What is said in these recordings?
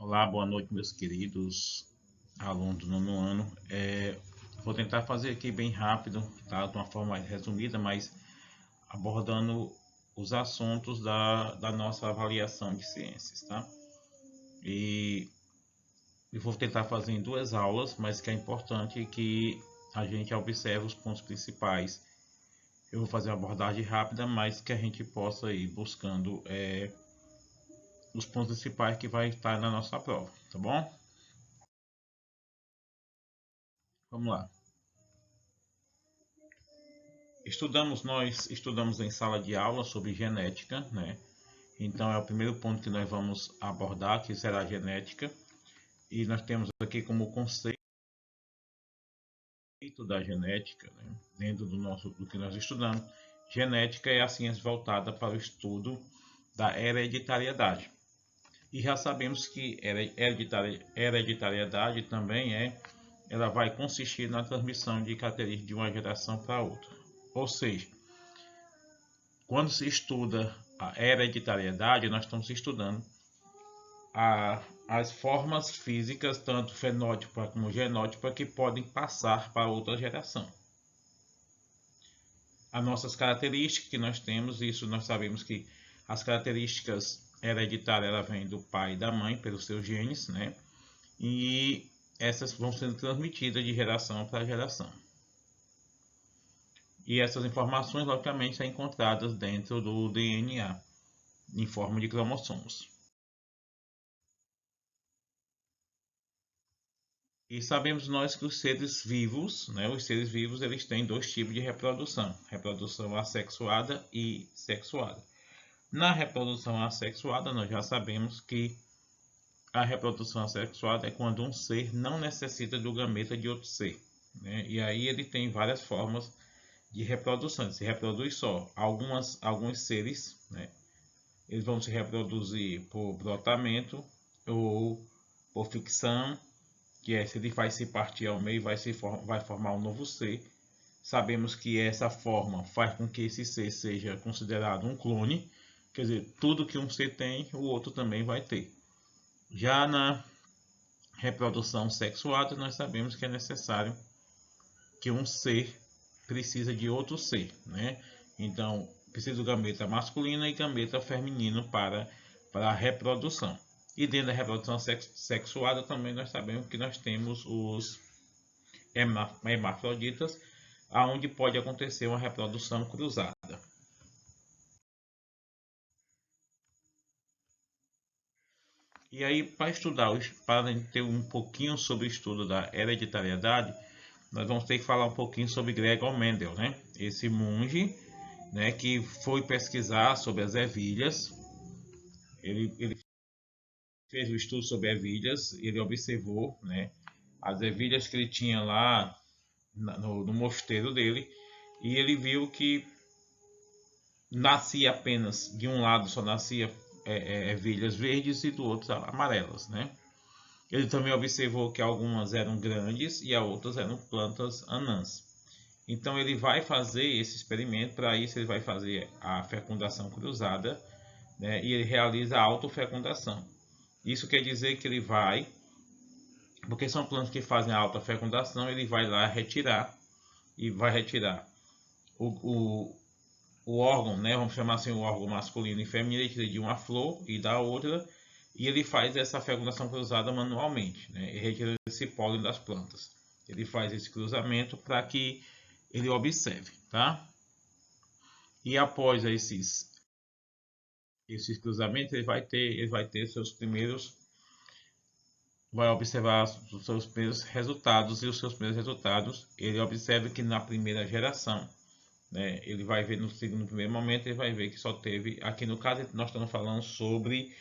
Olá, boa noite, meus queridos alunos do nono ano. Vou tentar fazer aqui bem rápido, tá? De uma forma mais resumida, mas abordando os assuntos da nossa avaliação de ciências, tá? E eu vou tentar fazer em duas aulas, mas que é importante que a gente observe os pontos principais. Eu vou fazer uma abordagem rápida, mas que a gente possa ir buscando os pontos principais que vai estar na nossa prova, tá bom? Vamos lá. Nós estudamos em sala de aula sobre genética, né? Então é o primeiro ponto que nós vamos abordar, que será a genética. E nós temos aqui como conceito da genética, né? Dentro do que nós estudamos. Genética é a ciência voltada para o estudo da hereditariedade. E já sabemos que hereditariedade também ela vai consistir na transmissão de características de uma geração para outra. Ou seja, quando se estuda a hereditariedade, nós estamos estudando as formas físicas, tanto fenótipa como genótipa, que podem passar para outra geração. As nossas características que nós temos, isso nós sabemos que as características hereditárias ela vêm do pai e da mãe, pelos seus genes, né? E essas vão sendo transmitidas de geração para geração. E essas informações, logicamente, são encontradas dentro do DNA, em forma de cromossomos. E sabemos nós que os seres vivos, né, eles têm dois tipos de reprodução: reprodução assexuada e sexuada. Na reprodução assexuada, nós já sabemos que a reprodução assexuada é quando um ser não necessita do gameta de outro ser, né? E aí ele tem várias formas de reprodução. Ele se reproduz só. Alguns seres, né, eles vão se reproduzir por brotamento ou por ficção, que é se ele vai se partir ao meio, vai formar um novo ser. Sabemos que essa forma faz com que esse ser seja considerado um clone, quer dizer, tudo que um ser tem, o outro também vai ter. Já na reprodução sexuada, nós sabemos que é necessário que um ser precisa de outro ser, né? Então, precisa do gameta masculino e gameta feminino para a reprodução. E dentro da reprodução sexuada também nós sabemos que nós temos os hermafroditas, aonde pode acontecer uma reprodução cruzada. E aí, para ter um pouquinho sobre o estudo da hereditariedade, nós vamos ter que falar um pouquinho sobre Gregor Mendel, né? Esse monge, né, que foi pesquisar sobre as ervilhas. Ele fez o estudo sobre ervilhas, ele observou, né, as ervilhas que ele tinha lá no mosteiro dele, e ele viu que nascia apenas de um lado, só nascia ervilhas verdes e do outro amarelas, né? Ele também observou que algumas eram grandes e as outras eram plantas anãs. Então ele vai fazer esse experimento. Para isso ele vai fazer a fecundação cruzada, né? E ele realiza a autofecundação. Isso quer dizer que ele vai, porque são plantas que fazem a autofecundação, ele vai lá retirar e vai retirar o órgão, né? Vamos chamar assim, o órgão masculino e feminino, ele tira de uma flor e da outra, e ele faz essa fecundação cruzada manualmente, né? Ele retira esse pólen das plantas. Ele faz esse cruzamento para que ele observe, tá? E após esses cruzamentos, ele vai ter seus primeiros, vai observar os seus primeiros resultados, e os seus primeiros resultados, ele observa que na primeira geração, né, ele vai ver no primeiro momento, ele vai ver que só teve, aqui no caso nós estamos falando sobre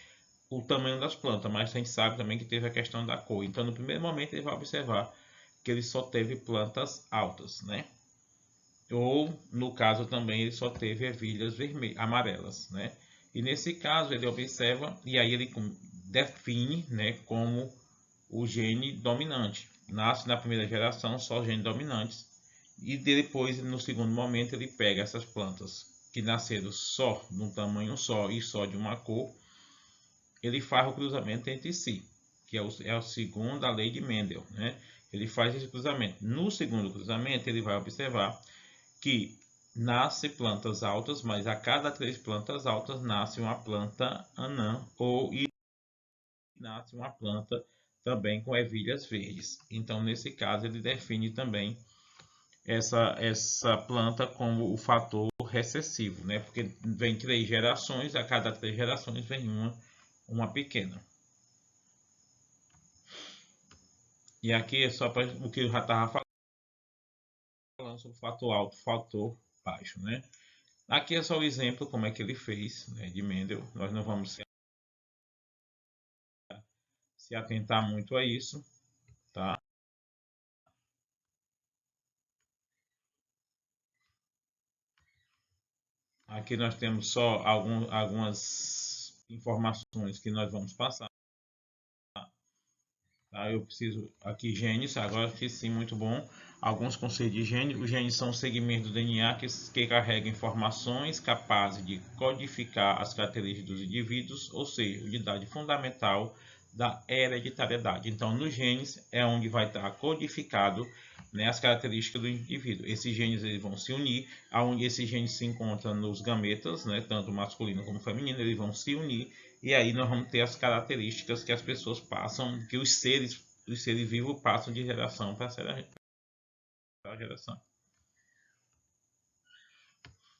o tamanho das plantas, mas a gente sabe também que teve a questão da cor. Então no primeiro momento ele vai observar que ele só teve plantas altas, né? Ou no caso também ele só teve ervilhas amarelas, né? E nesse caso ele observa e aí ele define, né, como o gene dominante. Nasce na primeira geração só genes dominantes, e depois no segundo momento ele pega essas plantas que nasceram só de um tamanho só e só de uma cor, ele faz o cruzamento entre si. que é a segunda lei de Mendel, né? Ele faz esse cruzamento. No segundo cruzamento, ele vai observar que nasce plantas altas, mas a cada 3 plantas altas nasce uma planta anã ou nasce uma planta também com ervilhas verdes. Então, nesse caso, ele define também essa planta como o fator recessivo, né? Porque vem 3 gerações, a cada 3 gerações vem uma pequena. E aqui é só para o que eu já estava falando sobre fator alto, fator baixo, né? Aqui é só o exemplo como é que ele fez, né, de Mendel. Nós não vamos se atentar muito a isso, tá? Aqui nós temos só algumas informações que nós vamos passar. Tá? Eu preciso aqui genes, agora que sim, muito bom. Alguns conceitos de gene. Os genes são segmentos do DNA que carregam informações capazes de codificar as características dos indivíduos, ou seja, unidade fundamental da hereditariedade. Então, nos genes é onde vai estar codificado, né, as características do indivíduo. Esses genes eles vão se unir, aonde esses genes se encontram nos gametas, né, tanto masculino como feminino, eles vão se unir e aí nós vamos ter as características que as pessoas passam, que os seres vivos passam de geração para geração.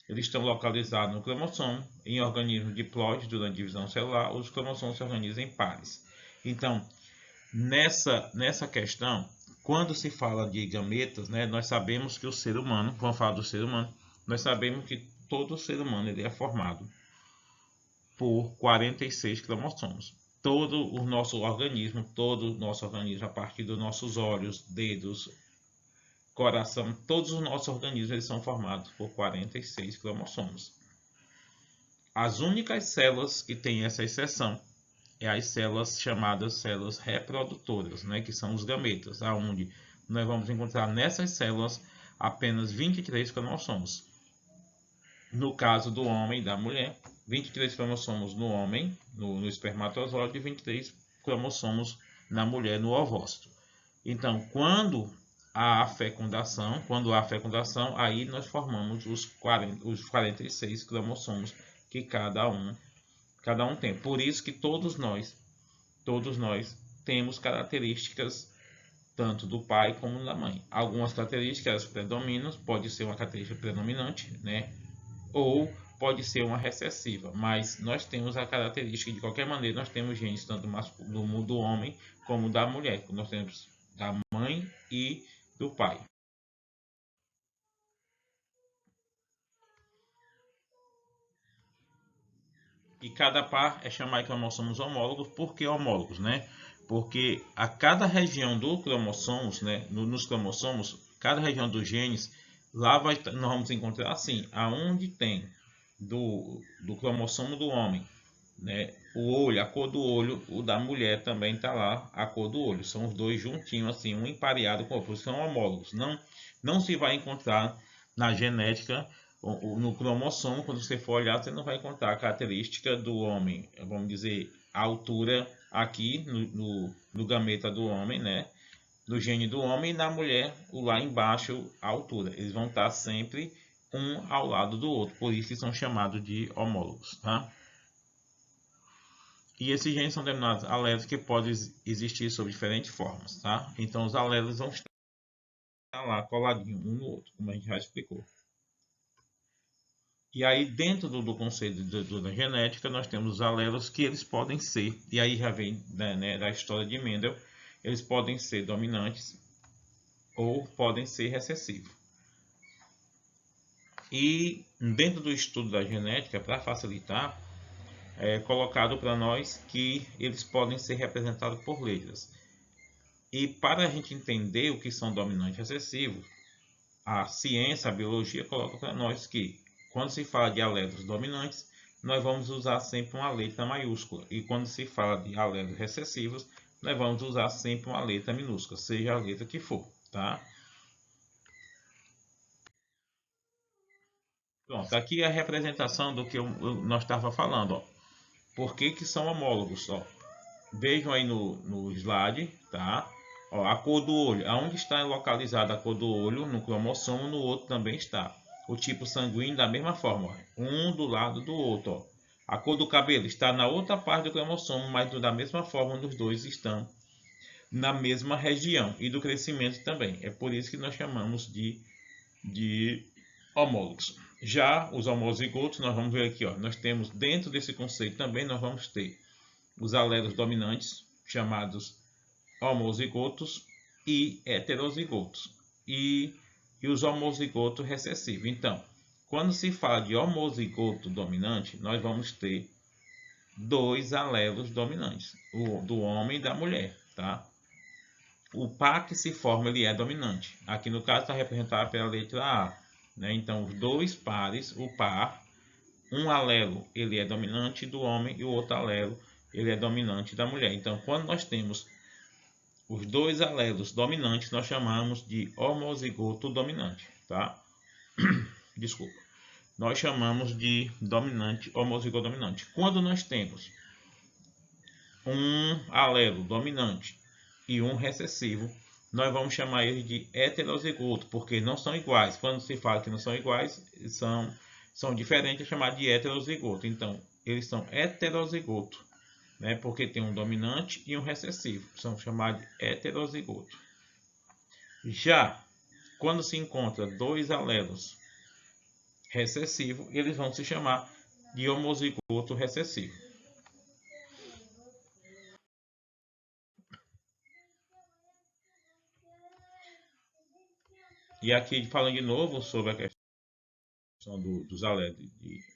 Eles estão localizados no cromossomo, em organismos diploides durante a divisão celular, os cromossomos se organizam em pares. Então, nessa questão, quando se fala de gametas, né, nós sabemos que o ser humano, vamos falar do ser humano, nós sabemos que todo ser humano ele é formado por 46 cromossomos. Todo o nosso organismo, a partir dos nossos olhos, dedos, coração, todos os nossos organismos eles são formados por 46 cromossomos. As únicas células que têm essa exceção é as células chamadas células reprodutoras, né, que são os gametas, aonde nós vamos encontrar nessas células apenas 23 cromossomos. No caso do homem e da mulher, 23 cromossomos no homem, no espermatozoide, e 23 cromossomos na mulher, no ovócito. Então, quando há fecundação, aí nós formamos os 46 cromossomos que cada um tem. Por isso que todos nós temos características tanto do pai como da mãe. Algumas características predominam, pode ser uma característica predominante, né? Ou pode ser uma recessiva, mas nós temos a característica, de qualquer maneira, nós temos genes tanto do homem como da mulher, nós temos da mãe e do pai. E cada par é chamado de cromossomos homólogos. Por que homólogos, né? Porque a cada região do cromossomos, né, nos cromossomos, cada região dos genes, nós vamos encontrar assim, aonde tem do cromossomo do homem, né, o olho, a cor do olho, o da mulher também está lá, a cor do olho. São os dois juntinhos, assim, um empareado com o outro, são homólogos. Não se vai encontrar na genética, no cromossomo, quando você for olhar, você não vai encontrar a característica do homem, vamos dizer, a altura aqui no gameta do homem, né? Do gene do homem, e na mulher, o lá embaixo, a altura. Eles vão estar sempre um ao lado do outro, por isso são chamados de homólogos, tá? E esses genes são denominados alelos, que podem existir sob diferentes formas, tá? Então os alelos vão estar lá coladinhos um no outro, como a gente já explicou. E aí dentro do conceito da genética nós temos os alelos que eles podem ser, e aí já vem da história de Mendel, eles podem ser dominantes ou podem ser recessivos. E dentro do estudo da genética, para facilitar, é colocado para nós que eles podem ser representados por letras. E para a gente entender o que são dominantes e recessivos, a ciência, a biologia coloca para nós que quando se fala de alelos dominantes, nós vamos usar sempre uma letra maiúscula. E quando se fala de alelos recessivos, nós vamos usar sempre uma letra minúscula, seja a letra que for, tá? Pronto, aqui é a representação do que nós estava falando, ó. Por que são homólogos, ó? vejam aí no slide, tá? Ó, a cor do olho, aonde está localizada a cor do olho, no cromossomo, no outro também está. O tipo sanguíneo da mesma forma, ó, um do lado do outro. Ó. A cor do cabelo está na outra parte do cromossomo, mas da mesma forma os dois estão na mesma região. E do crescimento também. É por isso que nós chamamos de homólogos. Já os homozigotos, nós vamos ver aqui, ó, nós temos dentro desse conceito também, nós vamos ter os alelos dominantes, chamados homozigotos, e heterozigotos, e os homozigotos recessivos. Então, quando se fala de homozigoto dominante, nós vamos ter dois alelos dominantes, o do homem e da mulher, tá? O par que se forma ele é dominante. Aqui no caso está representado pela letra A, né? Então, os dois pares, o par, um alelo ele é dominante do homem e o outro alelo ele é dominante da mulher. Então, quando nós temos os dois alelos dominantes, nós chamamos de homozigoto dominante, tá? Desculpa. Nós chamamos de dominante, homozigoto dominante. Quando nós temos um alelo dominante e um recessivo, nós vamos chamar ele de heterozigoto, porque não são iguais. Quando se fala que não são iguais, são diferentes, é chamado de heterozigoto. Então, eles são heterozigoto, né? Porque tem um dominante e um recessivo, são chamados de heterozigoto. Já quando se encontra dois alelos recessivos, eles vão se chamar de homozigoto recessivo. E aqui falando de novo sobre a questão dos alelos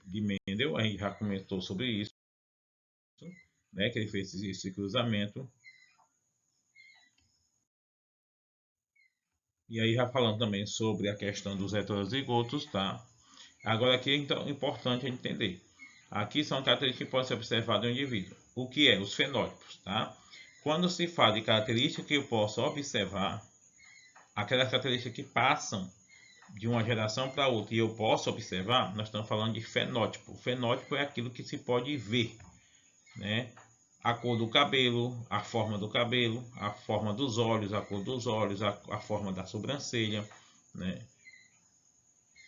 de Mendel, a gente já comentou sobre isso, né, que ele fez esse cruzamento. E aí já falando também sobre a questão dos heterozigotos, tá? Agora aqui então é importante entender. Aqui são características que podem ser observadas no indivíduo. O que é? Os fenótipos, tá? Quando se fala de características que eu posso observar, aquelas características que passam de uma geração para outra e eu posso observar, nós estamos falando de fenótipo. O fenótipo é aquilo que se pode ver, né? A cor do cabelo, a forma dos olhos, a cor dos olhos, a forma da sobrancelha, né?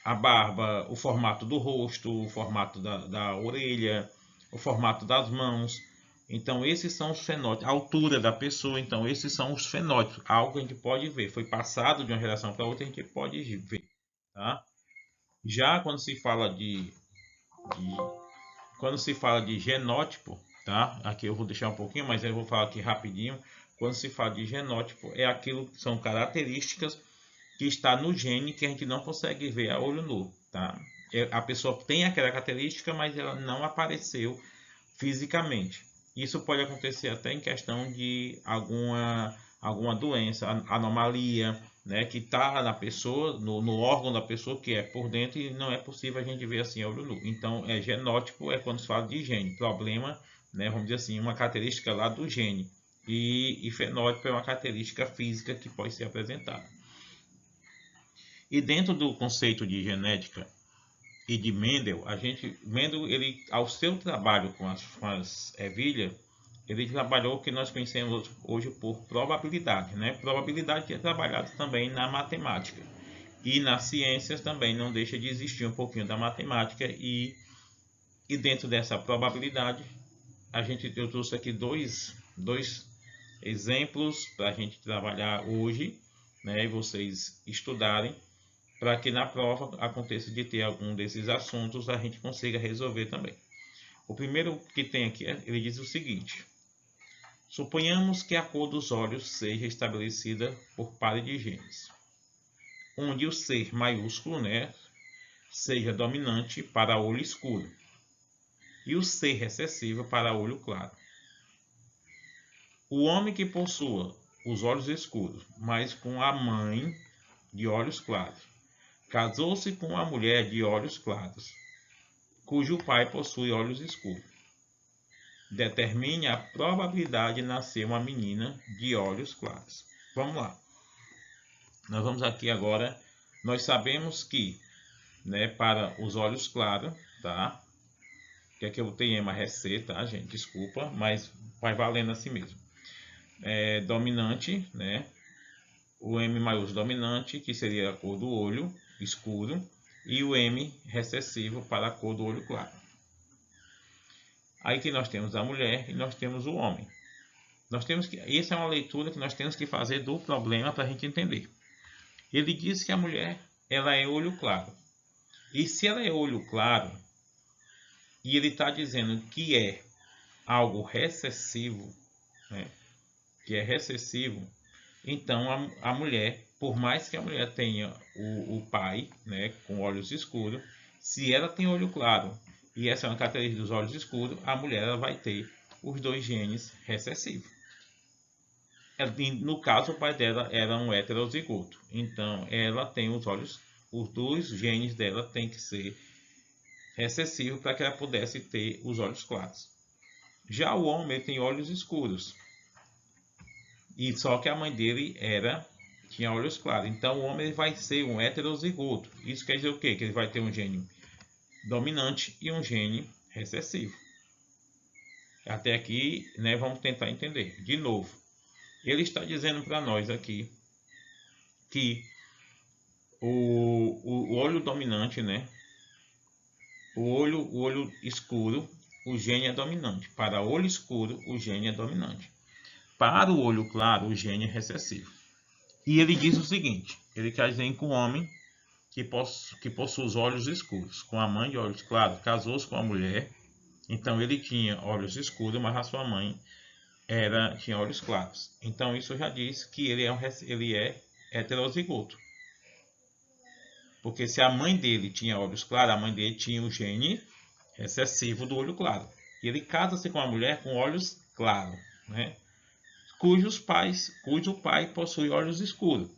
A barba, o formato do rosto, o formato da orelha, o formato das mãos. Então, esses são os fenótipos, a altura da pessoa. Então, esses são os fenótipos, algo que a gente pode ver. Foi passado de uma geração para outra, a gente pode ver. Tá? Já quando se fala quando se fala de genótipo, tá? Aqui eu vou deixar um pouquinho, mas eu vou falar aqui rapidinho. Quando se fala de genótipo, é aquilo que são características que está no gene que a gente não consegue ver a olho nu, tá? A pessoa tem aquela característica, mas ela não apareceu fisicamente. Isso pode acontecer até em questão de alguma doença, anomalia, né, que está na pessoa, no órgão da pessoa que é por dentro e não é possível a gente ver assim a olho nu. Então, genótipo é quando se fala de gene, problema, né, vamos dizer assim, uma característica lá do gene. E fenótipo é uma característica física que pode ser apresentada. E dentro do conceito de genética e de Mendel, Mendel, ele, ao seu trabalho com as ervilhas, ele trabalhou o que nós conhecemos hoje por probabilidade, né? Probabilidade que é trabalhada também na matemática. E nas ciências também não deixa de existir um pouquinho da matemática e dentro dessa probabilidade, eu trouxe aqui dois exemplos para a gente trabalhar hoje, né? E vocês estudarem, para que na prova aconteça de ter algum desses assuntos, a gente consiga resolver também. O primeiro que tem aqui, ele diz o seguinte: suponhamos que a cor dos olhos seja estabelecida por pares de genes, onde o ser maiúsculo, né, seja dominante para olho escuro e o ser recessivo para olho claro. O homem que possua os olhos escuros, mas com a mãe de olhos claros, casou-se com uma mulher de olhos claros, cujo pai possui olhos escuros. Determine a probabilidade de nascer uma menina de olhos claros. Vamos lá. Nós vamos aqui agora. Nós sabemos que, né, para os olhos claros, tá? que aqui eu tenho uma receita, tá, gente? Desculpa, mas vai valendo assim mesmo. Dominante, né? O M maiúsculo dominante, que seria a cor do olho escuro, e o M recessivo para a cor do olho claro. Aí que nós temos a mulher e nós temos o homem. Essa é uma leitura que nós temos que fazer do problema para a gente entender. Ele diz que a mulher ela é olho claro. E se ela é olho claro, e ele está dizendo que é algo recessivo, né, que é recessivo, então a mulher, por mais que a mulher tenha o pai, né, com olhos escuros, se ela tem olho claro, e essa é uma característica dos olhos escuros, a mulher ela vai ter os dois genes recessivos. No caso, o pai dela era um heterozigoto, então ela tem os dois genes dela tem que ser recessivos para que ela pudesse ter os olhos claros. Já o homem tem olhos escuros, e só que a mãe dele tinha olhos claros. Então o homem vai ser um heterozigoto. Isso quer dizer o quê? Que ele vai ter um gene dominante e um gene recessivo. Até aqui, né, vamos tentar entender. De novo, ele está dizendo para nós aqui que o olho dominante, né, o olho escuro, o gene é dominante. Para o olho escuro, o gene é dominante. Para o olho claro, o gene é recessivo. E ele diz o seguinte, ele quer dizer que o homem que possui os olhos escuros, com a mãe de olhos claros, casou-se com a mulher, então ele tinha olhos escuros, mas a sua mãe tinha olhos claros. Então isso já diz que ele é heterozigoto. Porque se a mãe dele tinha olhos claros, a mãe dele tinha o gene recessivo do olho claro. E ele casa-se com uma mulher com olhos claros, né? Cujo pai possui olhos escuros.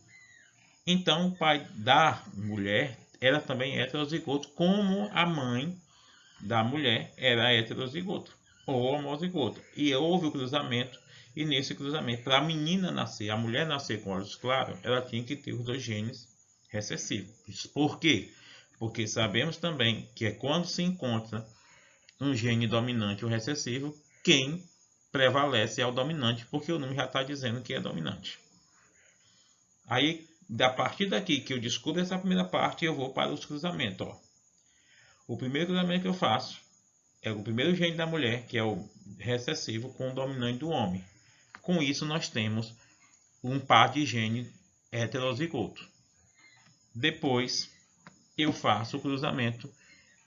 Então, o pai da mulher era também heterozigoto, como a mãe da mulher era heterozigoto ou homozigoto. E houve o cruzamento, e nesse cruzamento, para a menina nascer, a mulher nascer com olhos claros, ela tinha que ter os dois genes recessivos. Por quê? Porque sabemos também que é quando se encontra um gene dominante ou recessivo, quem prevalece é o dominante, porque o nome já está dizendo que é dominante. Aí, a partir daqui que eu descubro essa primeira parte, eu vou para os cruzamentos. Ó. O primeiro cruzamento que eu faço é o primeiro gene da mulher, que é o recessivo, com o dominante do homem. Com isso, nós temos um par de gene heterozigoto. Depois, eu faço o cruzamento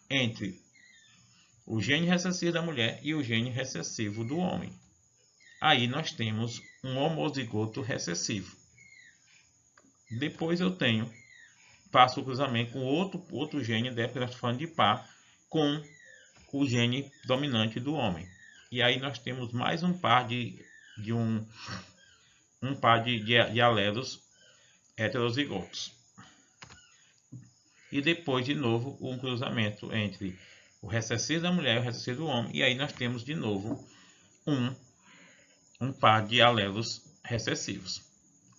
entre o gene recessivo da mulher e o gene recessivo do homem. Aí nós temos um homozigoto recessivo. Depois eu faço o cruzamento com outro gene de par com o gene dominante do homem. E aí nós temos mais um par de alelos heterozigotos. E depois, de novo, um cruzamento entre o recessivo da mulher e o recessivo do homem. E aí nós temos, de novo, um par de alelos recessivos,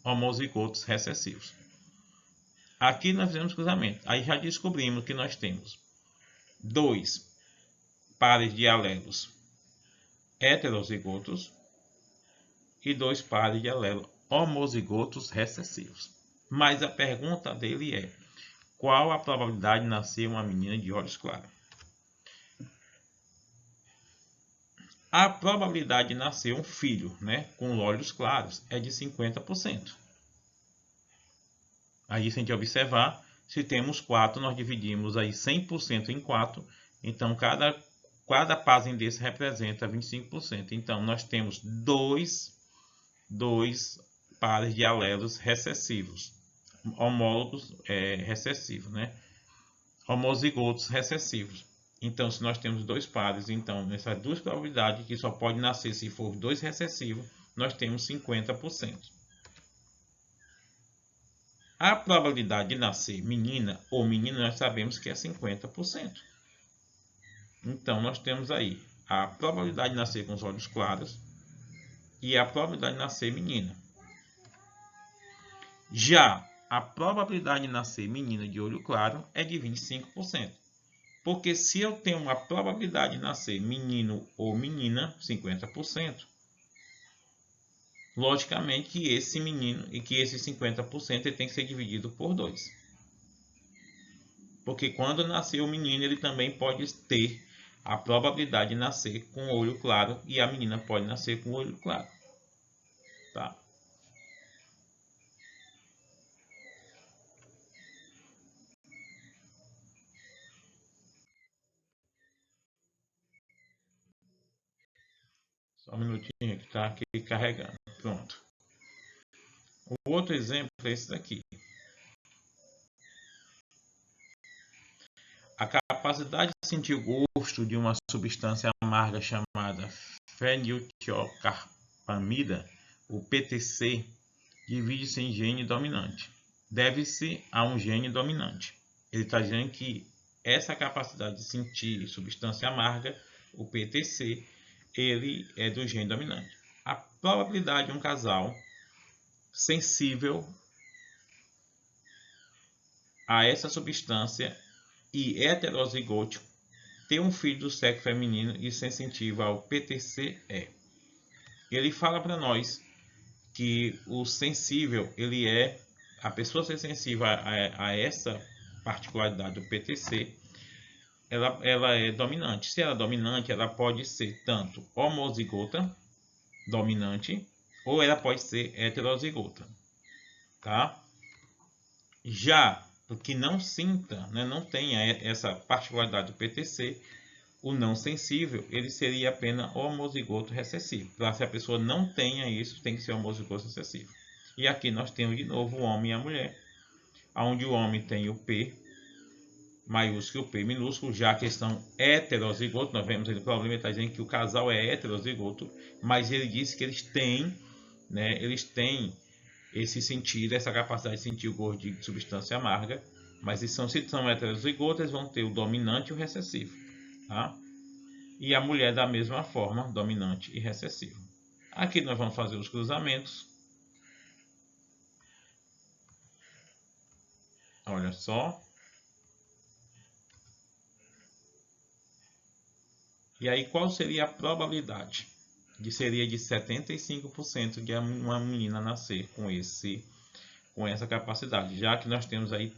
homozigotos recessivos. Aqui nós fizemos cruzamento. Aí já descobrimos que nós temos dois pares de alelos heterozigotos e dois pares de alelos homozigotos recessivos. Mas a pergunta dele é: qual a probabilidade de nascer uma menina de olhos claros? A probabilidade de nascer um filho, né, com olhos claros é de 50%. Aí, se a gente observar, se temos 4, nós dividimos aí 100% em 4. Então, cada pazinho desse representa 25%. Então, nós temos dois pares de alelos recessivos, homólogos recessivos, né? Homozigotos recessivos. Então, se nós temos dois pares, então nessas duas probabilidades, que só pode nascer se for dois recessivos, nós temos 50%. A probabilidade de nascer menina ou menino, nós sabemos que é 50%. Então, nós temos aí a probabilidade de nascer com os olhos claros e a probabilidade de nascer menina. Já a probabilidade de nascer menina de olho claro é de 25%. Porque se eu tenho uma probabilidade de nascer menino ou menina, 50%, logicamente que esse menino e que esse 50% ele tem que ser dividido por 2. Porque quando nascer o menino, ele também pode ter a probabilidade de nascer com olho claro e a menina pode nascer com olho claro. Tá? Só um minutinho que está aqui carregando. Pronto. O outro exemplo é esse daqui. A capacidade de sentir o gosto de uma substância amarga chamada feniltiocarbamida, o PTC, divide-se em gene dominante. Deve-se a um gene dominante. Ele está dizendo que essa capacidade de sentir substância amarga, o PTC, ele é do gene dominante. A probabilidade de um casal sensível a essa substância e heterozigótico ter um filho do sexo feminino e sensitiva ao PTC é. Ele fala para nós que o sensível, ele é a pessoa ser sensível a essa particularidade do PTC, ela é dominante. Se ela é dominante, ela pode ser tanto homozigota, dominante, ou ela pode ser heterozigota, tá? Já o que não sinta, né, não tenha essa particularidade do PTC, o não sensível, ele seria apenas homozigoto recessivo. Para se a pessoa não tenha isso, tem que ser homozigoto recessivo. E aqui nós temos de novo o homem e a mulher, onde o homem tem o P maiúsculo e o P minúsculo, já que são heterozigotos. Nós vemos aí o problema, ele está dizendo que o casal é heterozigoto, mas ele disse que eles têm, né, esse sentido, essa capacidade de sentir o gosto de substância amarga, mas se são heterozigotos, eles vão ter o dominante e o recessivo, tá? E a mulher da mesma forma, dominante e recessivo. Aqui nós vamos fazer os cruzamentos. Olha só. E aí qual seria a probabilidade? Seria de 75% de uma menina nascer com essa capacidade, já que nós temos aí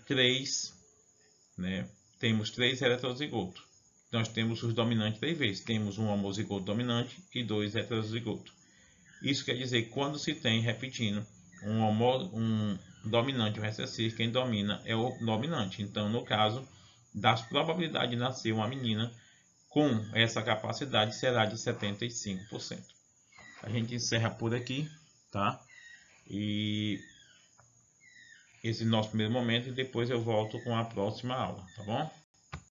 temos três heterozigotos. Nós temos os dominantes 3 vezes. Temos um homozigoto dominante e 2 heterozigotos. Isso quer dizer que quando se tem, repetindo, um dominante ou recessivo, quem domina é o dominante. Então, no caso, das probabilidades de nascer uma menina com essa capacidade será de 75%. A gente encerra por aqui, tá? E esse é o nosso primeiro momento e depois eu volto com a próxima aula, tá bom?